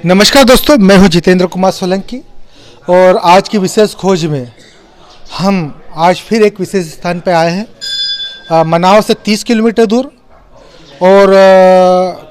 नमस्कार दोस्तों, मैं हूं जितेंद्र कुमार सोलंकी और आज की विशेष खोज में हम आज फिर एक विशेष स्थान पर आए हैं। मनाव से 30 किलोमीटर दूर और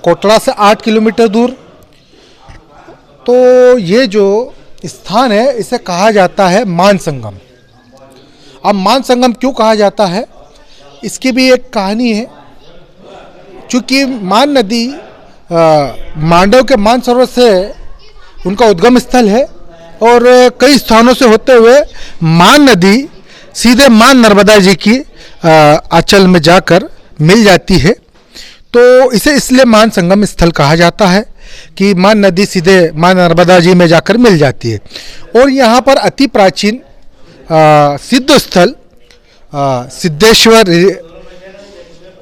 कोटड़ा से 8 किलोमीटर दूर। तो ये जो स्थान है इसे कहा जाता है मान संगम। अब मान संगम क्यों कहा जाता है, इसकी भी एक कहानी है। चूँकि मान नदी मांडव के मानसरोवर से उनका उद्गम स्थल है और कई स्थानों से होते हुए मान नदी सीधे मान नर्मदा जी की आंचल में जाकर मिल जाती है। तो इसे इसलिए मान संगम स्थल कहा जाता है कि मान नदी सीधे मान नर्मदा जी में जाकर मिल जाती है। और यहाँ पर अति प्राचीन सिद्ध स्थल सिद्धेश्वर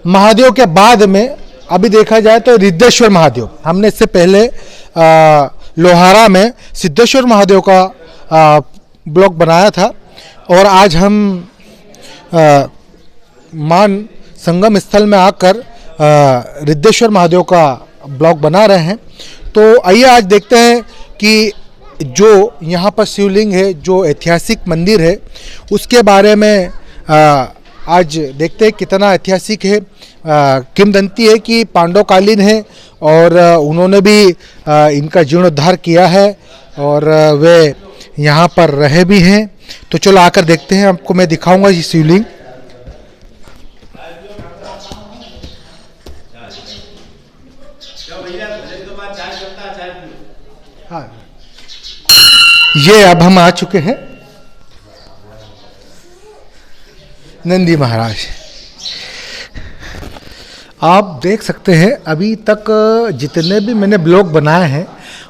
महादेव के बाद में अभी देखा जाए तो रिद्धेश्वर महादेव, हमने इससे पहले लोहारा में सिद्धेश्वर महादेव का ब्लॉग बनाया था और आज हम मान संगम स्थल में आकर रिद्धेश्वर महादेव का ब्लॉग बना रहे हैं। तो आइए आज देखते हैं कि जो यहाँ पर शिवलिंग है, जो ऐतिहासिक मंदिर है, उसके बारे में आज देखते हैं कितना ऐतिहासिक है। किंवदंती है कि पांडवकालीन है और उन्होंने भी इनका जीर्णोद्धार किया है और वे यहाँ पर रहे भी हैं। तो चलो आकर देखते हैं, आपको मैं दिखाऊंगा ये शिवलिंग। हाँ, ये अब हम आ चुके हैं नंदी महाराज। आप देख सकते हैं अभी तक जितने भी मैंने ब्लॉग बनाए हैं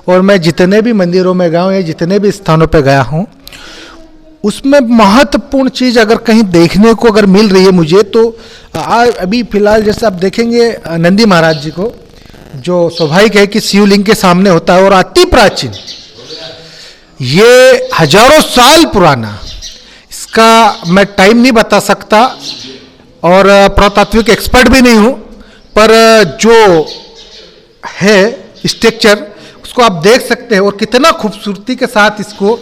और मैं जितने भी मंदिरों में गया हूँ या जितने भी स्थानों पर गया हूँ, उसमें महत्वपूर्ण चीज़ अगर कहीं देखने को अगर मिल रही है मुझे, तो अभी फिलहाल जैसे आप देखेंगे नंदी महाराज जी को, जो स्वाभाविक है कि शिवलिंग के सामने होता है और अति प्राचीन, ये हजारों साल पुराना, इसका मैं टाइम नहीं बता सकता और पुरातात्विक एक्सपर्ट भी नहीं हूँ, पर जो है स्ट्रक्चर उसको आप देख सकते हैं और कितना खूबसूरती के साथ इसको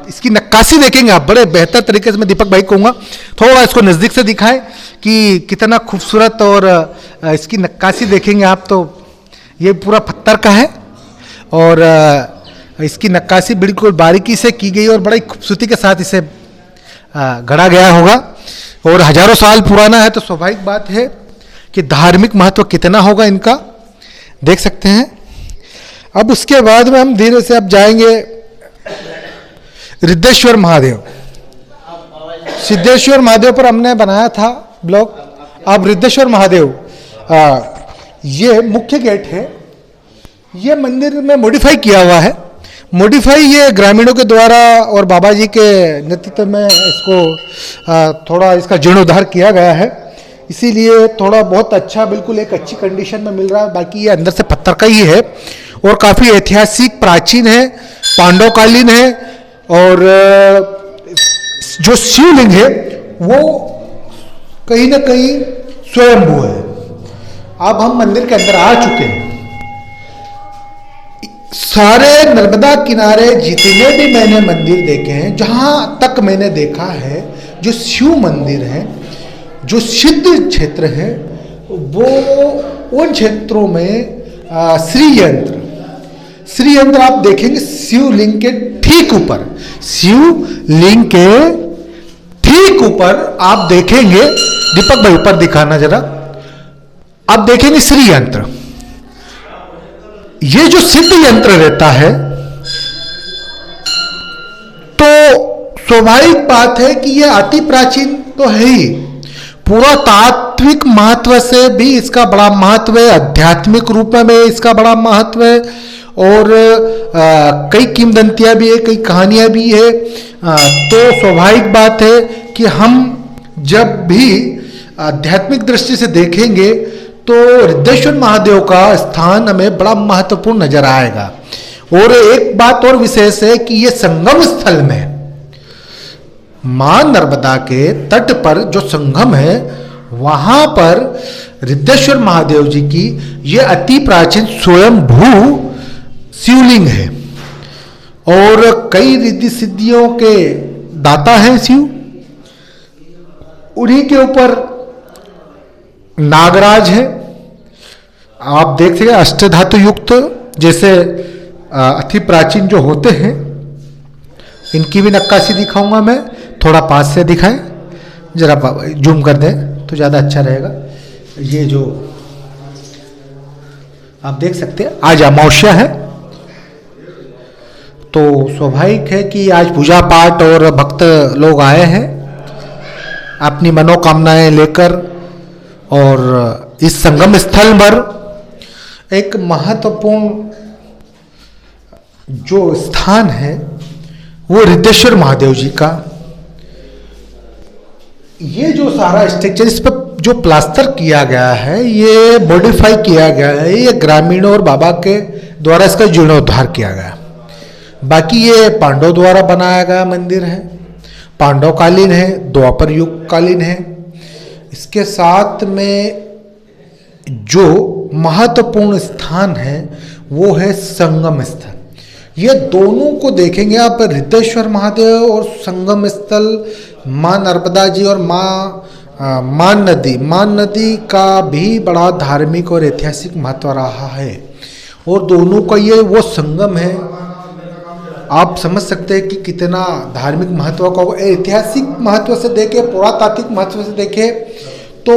इसकी नक्काशी देखेंगे आप बड़े बेहतर तरीके से। मैं दीपक भाई कहूँगा थोड़ा इसको नज़दीक से दिखाएं कि कितना खूबसूरत, और इसकी नक्काशी देखेंगे आप तो ये पूरा पत्थर का है और इसकी नक्काशी बिल्कुल बारीकी से की गई और बड़ी खूबसूरती के साथ इसे गढ़ा गया होगा और हजारों साल पुराना है। तो स्वाभाविक बात है कि धार्मिक महत्व कितना होगा इनका, देख सकते हैं। अब उसके बाद में हम धीरे से अब जाएंगे रिद्धेश्वर महादेव। सिद्धेश्वर महादेव पर हमने बनाया था ब्लॉग। अब रिद्धेश्वर महादेव, ये मुख्य गेट है। ये मंदिर में मॉडिफाई किया हुआ है। मॉडिफाई ये ग्रामीणों के द्वारा और बाबा जी के नेतृत्व में इसको थोड़ा इसका जीर्णोद्धार किया गया है, इसीलिए थोड़ा बहुत अच्छा, बिल्कुल एक अच्छी कंडीशन में मिल रहा है। बाकी ये अंदर से पत्थर का ही है और काफ़ी ऐतिहासिक प्राचीन है, पांडवकालीन है और जो शिवलिंग है वो कहीं ना कहीं स्वयंभू है। अब हम मंदिर के अंदर आ चुके हैं। सारे नर्मदा किनारे जितने भी मैंने मंदिर देखे हैं, जहाँ तक मैंने देखा है, जो शिव मंदिर है, जो सिद्ध क्षेत्र है, वो उन क्षेत्रों में श्री यंत्र आप देखेंगे शिवलिंग के ठीक ऊपर, शिवलिंग के ठीक ऊपर आप देखेंगे, दीपक भाई ऊपर दिखाना जरा, आप देखेंगे श्री यंत्र। ये जो सिद्ध यंत्र रहता है, तो स्वाभाविक बात है कि ये अति प्राचीन तो है ही, पुरातात्विक महत्व से भी इसका बड़ा महत्व है, आध्यात्मिक रूप में इसका बड़ा महत्व है और कई किंवदंतियां भी है, कई कहानियां भी है। तो स्वाभाविक बात है कि हम जब भी आध्यात्मिक दृष्टि से देखेंगे तो रिद्धेश्वर महादेव का स्थान हमें बड़ा महत्वपूर्ण नजर आएगा। और एक बात और विशेष है कि ये संगम स्थल में मां नर्मदा के तट पर जो संगम है, वहां पर रिद्धेश्वर महादेव जी की ये अति प्राचीन स्वयंभू शिवलिंग कई रिद्धि सिद्धियों के दाता हैं शिव। उन्हीं के ऊपर नागराज है। आप देख सकते अष्टधातु युक्त, जैसे अति प्राचीन जो होते हैं, इनकी भी नक्काशी दिखाऊंगा मैं। थोड़ा पास से दिखाएं, जरा जूम कर दें तो ज़्यादा अच्छा रहेगा। ये जो आप देख सकते हैं, आज अमावस्या है, तो स्वाभाविक है कि आज पूजा पाठ और भक्त लोग आए हैं अपनी मनोकामनाएं लेकर। और इस संगम स्थल पर एक महत्वपूर्ण जो स्थान है वो रिद्धेश्वर महादेव जी का। ये जो सारा स्ट्रक्चर, इस पर जो प्लास्टर किया गया है, ये मॉडिफाई किया गया है, ये ग्रामीणों और बाबा के द्वारा इसका जीर्णोद्धार किया गया। बाकी ये पांडव द्वारा बनाया गया मंदिर है, पांडव कालीन है, द्वापर युग कालीन है। इसके साथ में जो महत्वपूर्ण स्थान है वो है संगम स्थल। ये दोनों को देखेंगे आप, रिद्धेश्वर महादेव और संगम स्थल, माँ नर्मदा जी और मान नदी का भी बड़ा धार्मिक और ऐतिहासिक महत्व रहा है। और दोनों का ये वो संगम है, आप समझ सकते हैं कि कितना धार्मिक महत्व का, ऐतिहासिक महत्व से देखे, पुरातात्विक महत्व से देखे तो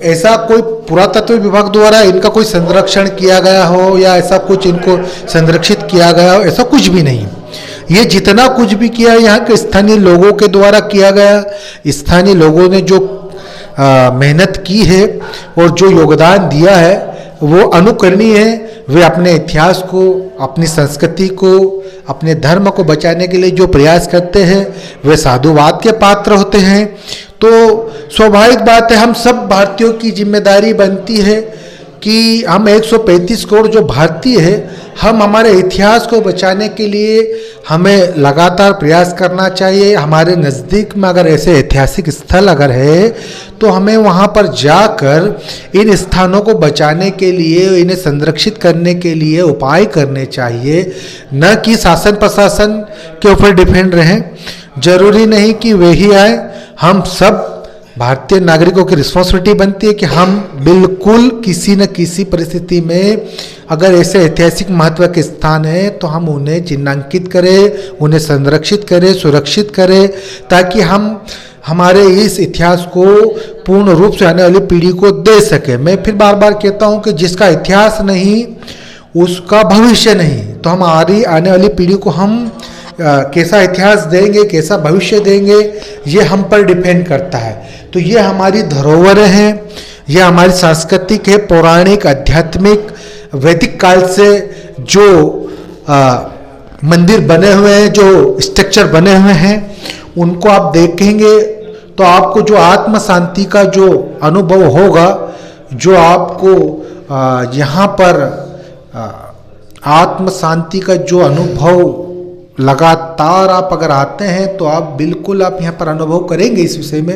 ऐसा कोई पुरातत्व विभाग द्वारा इनका कोई संरक्षण किया गया हो या ऐसा कुछ इनको संरक्षित किया गया हो, ऐसा कुछ भी नहीं। ये जितना कुछ भी किया यहाँ के स्थानीय लोगों के द्वारा किया गया, स्थानीय लोगों ने जो मेहनत की है और जो योगदान दिया है वो अनुकरणीय है। वे अपने इतिहास को, अपनी संस्कृति को, अपने धर्म को बचाने के लिए जो प्रयास करते हैं वे साधुवाद के पात्र होते हैं। तो स्वाभाविक बात है, हम सब भारतीयों की जिम्मेदारी बनती है कि हम 135 करोड़ जो भारतीय है, हम हमारे इतिहास को बचाने के लिए हमें लगातार प्रयास करना चाहिए। हमारे नज़दीक में अगर ऐसे ऐतिहासिक स्थल अगर है तो हमें वहाँ पर जाकर इन स्थानों को बचाने के लिए, इन्हें संरक्षित करने के लिए उपाय करने चाहिए, न कि शासन प्रशासन के ऊपर डिपेंड रहें। जरूरी नहीं कि वे ही आए, हम सब भारतीय नागरिकों की रिस्पॉन्सिबिलिटी बनती है कि हम बिल्कुल किसी न किसी परिस्थिति में अगर ऐसे ऐतिहासिक महत्व के स्थान हैं तो हम उन्हें चिन्हांकित करें, उन्हें संरक्षित करें, सुरक्षित करें, ताकि हम हमारे इस इतिहास को पूर्ण रूप से आने वाली पीढ़ी को दे सके। मैं फिर बार बार कहता हूँ कि जिसका इतिहास नहीं उसका भविष्य नहीं। तो हमारी आने वाली पीढ़ी को हम कैसा इतिहास देंगे, कैसा भविष्य देंगे, ये हम पर डिपेंड करता है। तो ये हमारी धरोहर हैं, ये हमारी सांस्कृतिक है, पौराणिक, आध्यात्मिक, वैदिक काल से जो मंदिर बने हुए हैं, जो स्ट्रक्चर बने हुए हैं, उनको आप देखेंगे तो आपको जो आत्म शांति का जो अनुभव होगा, जो आपको यहाँ पर आत्म शांति का जो अनुभव लगातार आप अगर आते हैं तो आप बिल्कुल आप यहाँ पर अनुभव करेंगे। इस विषय में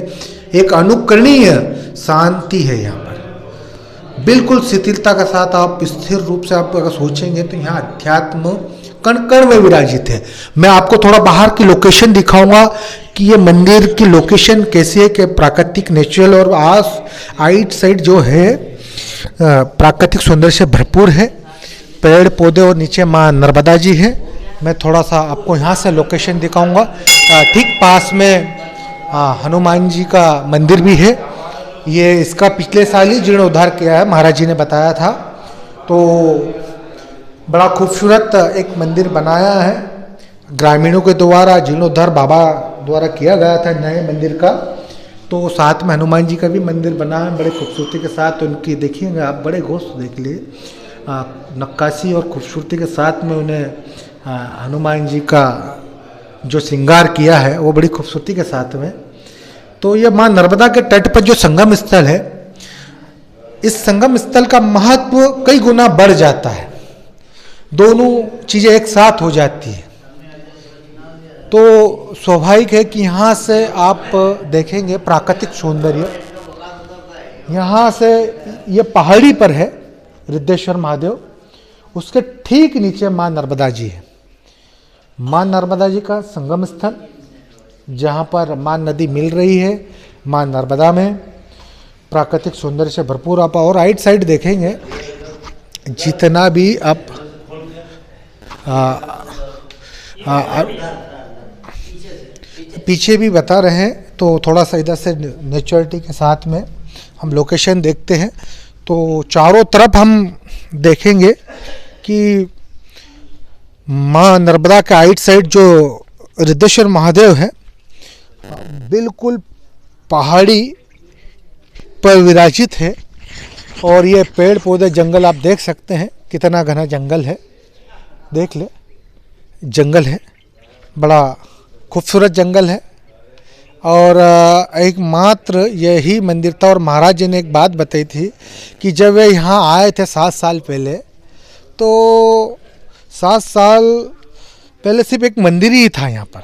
एक अनुकरणीय शांति है यहाँ पर, बिल्कुल शिथिलता के साथ आप स्थिर रूप से आप अगर सोचेंगे तो यहाँ अध्यात्म कण कण में विराजित है। मैं आपको थोड़ा बाहर की लोकेशन दिखाऊंगा कि ये मंदिर की लोकेशन कैसी है, कि प्राकृतिक, नेचुरल और आइट साइड जो है प्राकृतिक सौंदर्य से भरपूर है, पेड़ पौधे, और नीचे माँ नर्मदा जी है। मैं थोड़ा सा आपको यहाँ से लोकेशन दिखाऊंगा। ठीक पास में हनुमान जी का मंदिर भी है। ये इसका पिछले साल ही जीर्णोद्धार किया है, महाराज जी ने बताया था। तो बड़ा खूबसूरत एक मंदिर बनाया है, ग्रामीणों के द्वारा जीर्णोद्धार बाबा द्वारा किया गया था नए मंदिर का। तो साथ में हनुमान जी का भी मंदिर बना है बड़े खूबसूरती के साथ। उनकी देखिएगा आप, बड़े गौर से देख लिए, नक्काशी और खूबसूरती के साथ में उन्हें हनुमान जी का जो श्रृंगार किया है वो बड़ी खूबसूरती के साथ में। तो ये माँ नर्मदा के तट पर जो संगम स्थल है, इस संगम स्थल का महत्व कई गुना बढ़ जाता है, दोनों चीज़ें एक साथ हो जाती है। तो स्वाभाविक है कि यहाँ से आप देखेंगे प्राकृतिक सौंदर्य। यहाँ से ये पहाड़ी पर है रिद्धेश्वर महादेव, उसके ठीक नीचे माँ नर्मदा जी है। माँ नर्मदा जी का संगम स्थल, जहाँ पर माँ नदी मिल रही है माँ नर्मदा में, प्राकृतिक सौंदर्य से भरपूर। आप और राइट साइड देखेंगे जितना भी आप पीछे भी बता रहे हैं, तो थोड़ा सा इधर से नेचुरलिटी के साथ में हम लोकेशन देखते हैं। तो चारों तरफ हम देखेंगे कि माँ नर्मदा के राइट साइड जो रिद्धेश्वर महादेव है बिल्कुल पहाड़ी पर विराजित है, और ये पेड़ पौधे जंगल आप देख सकते हैं कितना घना जंगल है। देख ले, जंगल है, बड़ा खूबसूरत जंगल है। और एक मात्र यही मंदिर था। और महाराज जी ने एक बात बताई थी कि जब वे यहाँ आए थे 7 साल पहले, तो 7 साल पहले सिर्फ एक मंदिर ही था यहाँ पर,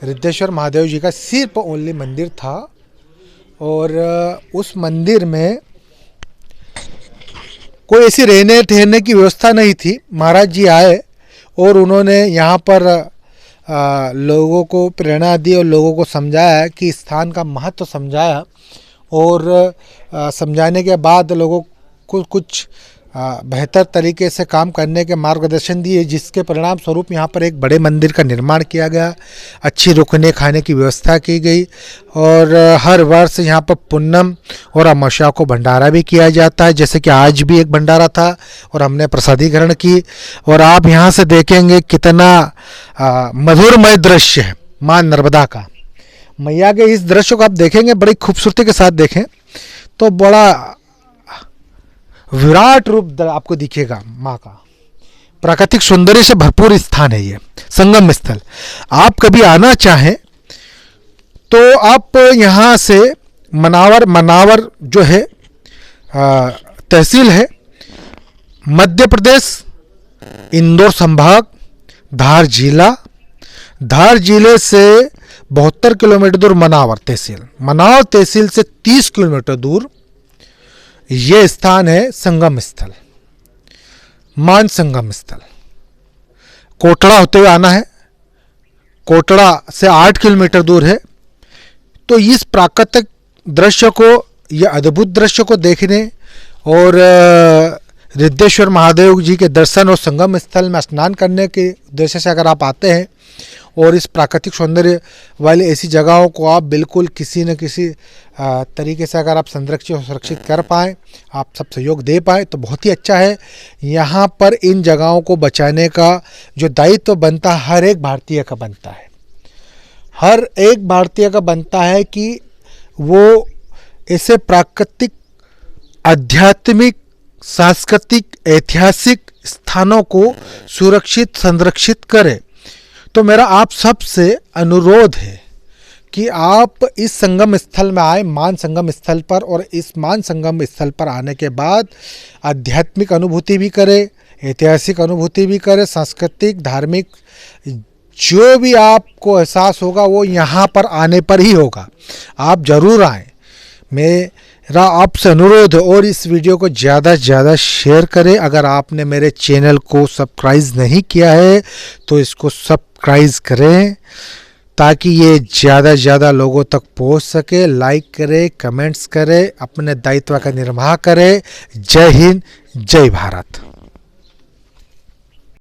रिद्धेश्वर महादेव जी का सिर्फ ओनली मंदिर था। और उस मंदिर में कोई ऐसी रहने ठहरने की व्यवस्था नहीं थी। महाराज जी आए और उन्होंने यहाँ पर लोगों को प्रेरणा दी और लोगों को समझाया कि स्थान का महत्व समझाया, और समझाने के बाद लोगों को कुछ बेहतर तरीके से काम करने के मार्गदर्शन दिए, जिसके परिणाम स्वरूप यहाँ पर एक बड़े मंदिर का निर्माण किया गया, अच्छी रुकने खाने की व्यवस्था की गई। और हर वर्ष यहाँ पर पूनम और अमावस्या को भंडारा भी किया जाता है, जैसे कि आज भी एक भंडारा था और हमने प्रसादी ग्रहण की। और आप यहाँ से देखेंगे कितना मधुरमय दृश्य है माँ नर्मदा का। मैया के इस दृश्य को आप देखेंगे बड़ी खूबसूरती के साथ देखें तो बड़ा विराट रूप आपको दिखेगा माँ का। प्राकृतिक सौंदर्य से भरपूर स्थान है ये संगम स्थल। आप कभी आना चाहें तो आप यहाँ से मनावर जो है तहसील है, मध्य प्रदेश, इंदौर संभाग, धार जिला। धार जिले से 72 किलोमीटर दूर मनावर तहसील से 30 किलोमीटर दूर ये स्थान है संगम स्थल, मान संगम स्थल। कोटड़ा होते हुए आना है, कोटड़ा से 8 किलोमीटर दूर है। तो इस प्राकृतिक दृश्य को, यह अद्भुत दृश्य को देखने और रिद्धेश्वर महादेव जी के दर्शन और संगम स्थल में स्नान करने के उद्देश्य से अगर आप आते हैं और इस प्राकृतिक सौंदर्य वाली ऐसी जगहों को आप बिल्कुल किसी न किसी तरीके से अगर आप संरक्षित और सुरक्षित कर पाएँ, आप सब सहयोग दे पाएँ तो बहुत ही अच्छा है। यहाँ पर इन जगहों को बचाने का जो दायित्व बनता है हर एक भारतीय का बनता है। हर एक भारतीय का बनता है कि वो ऐसे प्राकृतिक, आध्यात्मिक, सांस्कृतिक, ऐतिहासिक स्थानों को सुरक्षित, संरक्षित करे। तो मेरा आप सबसे अनुरोध है कि आप इस संगम स्थल में आए, मान संगम स्थल पर, और इस मान संगम स्थल पर आने के बाद आध्यात्मिक अनुभूति भी करें, ऐतिहासिक अनुभूति भी करें, सांस्कृतिक, धार्मिक, जो भी आपको एहसास होगा वो यहाँ पर आने पर ही होगा। आप ज़रूर आएँ, मेरा आपसे अनुरोध है। और इस वीडियो को ज़्यादा से ज़्यादा शेयर करें। अगर आपने मेरे चैनल को सब्सक्राइब नहीं किया है तो इसको सब्सक्राइब करें ताकि ये ज़्यादा से ज़्यादा लोगों तक पहुंच सके। लाइक करें, कमेंट्स करें, अपने दायित्व का निर्वाह करें। जय हिंद, जय भारत।